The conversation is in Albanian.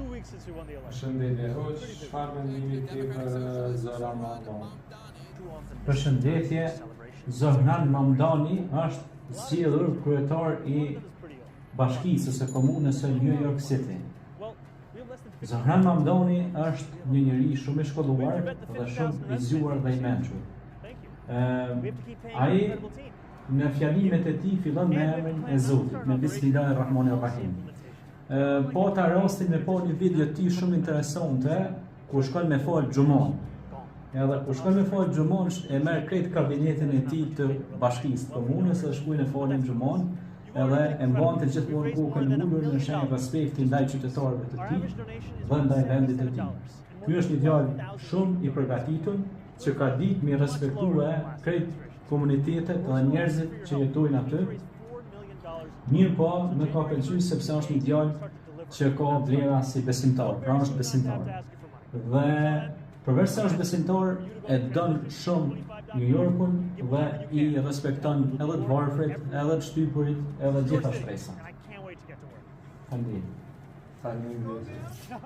Përshëndetje, hoq, çfarë mendimi ke për Zoran Mamdani? Përshëndetje, Zoran Mamdani është zgjedhur kryetar i bashkisë së komunës së New York City. Zoran Mamdani është një njeri shumë i shkolluar dhe shumë i zgjuar dhe i mençur. Ai në fjalimet e tij fillon me emrin e Zotit, me Bismillahirrahmanirrahim. Po ta rastin me po një video të tij shumë interesante ku shkon me fal xhumon. Edhe kur shkon me fal xhumon e merr krejt kabinetin e tij të bashkisë të komunës dhe shkojnë e falin xhumon, edhe e mbante gjithmonë kokën ulur në shenjë respekti ndaj qytetarëve të tij dhe ndaj vendit të tij. Ky është një djalë shumë i përgatitur që ka ditë mi respektue krejt komunitetet dhe njerëzit që jetojnë aty. Mirë po, më ka pëlqyer sepse është një djalë që ka vlera si besimtar, pra është besimtar. Dhe përveç se është besimtar, e don shumë New Yorkun dhe i respekton edhe të varfrit, edhe të shtypurit, edhe gjitha shpresat. Faleminderit. Faleminderit.